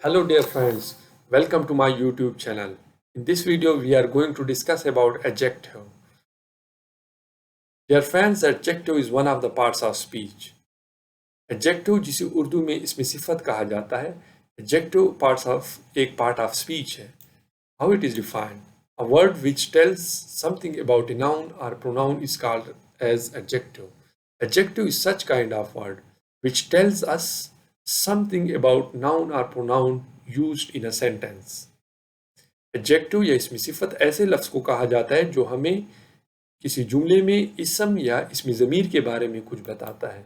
Hello dear friends, welcome to my YouTube channel. In this video we are going to discuss about adjective. Dear friends, adjective is one of the parts of speech. Adjective जिसे उर्दू में इसमें सिफत कहा जाता है, adjective एक part of speech है. How it is defined? A word which tells something about a noun or pronoun is called as adjective. Adjective is such kind of word which tells us something about noun or pronoun used in a sentence. Adjective या इसमें सिफत ऐसे लफ्ज़ को कहा जाता है जो हमें किसी जुमले में इसम या इसमें ज़मीर के बारे में कुछ बताता है.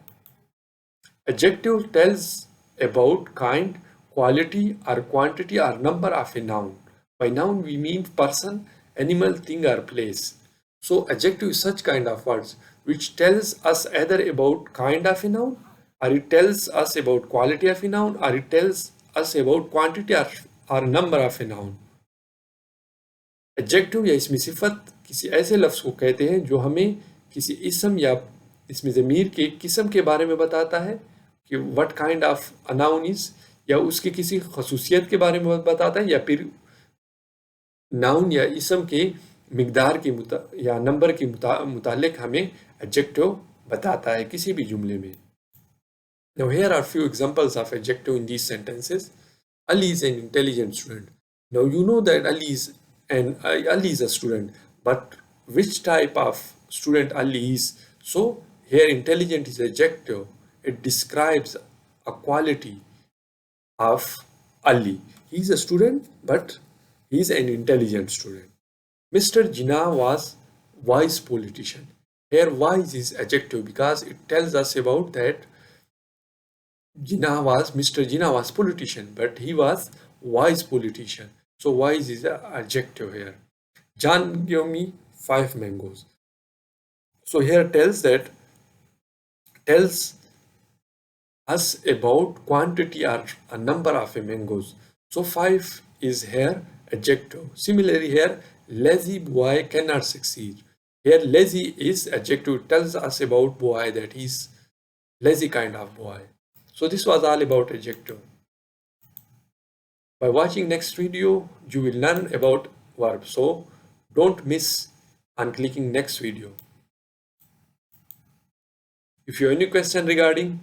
Adjective tells about kind, quality or quantity or number of a noun. By noun we mean person, animal, thing or place. So adjective is such kind of words which tells us either about kind of a noun, or it tells us about quality of a noun, or it tells us about quantity or number of a noun. Adjective या इसमें सिफत किसी ऐसे लफ्ज़ को कहते हैं जो हमें किसी इसम या इसमें ज़मीर के किस्म के बारे में बताता है कि what kind of a noun is, या उसकी किसी खसूसियत के बारे में बताता है, या फिर नाउन या इसम के मिकदार के या नंबर के मुतालिक हमें एडजेक्टिव बताता है किसी भी जुमले में. Now here are few examples of adjective in these sentences. Ali is an intelligent student. Now you know that Ali is a student, but which type of student Ali is? So here intelligent is adjective. It describes a quality of Ali. He is a student, but he is an intelligent student. Mr. Jinnah was wise politician. Here wise is adjective because it tells us about that Mr. Jinnah was politician, but he was wise politician. So wise is an adjective here. John gave me 5 mangoes. So here tells us about quantity or a number of mangoes. So 5 is here adjective. Similarly here, lazy boy cannot succeed. Here lazy is adjective. It tells us about boy, that he is lazy kind of boy. So this was all about adjective. By watching next video, you will learn about verb. So don't miss on clicking next video. If you have any question regarding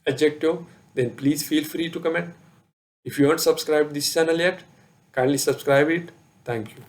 adjective, then please feel free to comment. If you haven't subscribed this channel yet, kindly subscribe it. Thank you.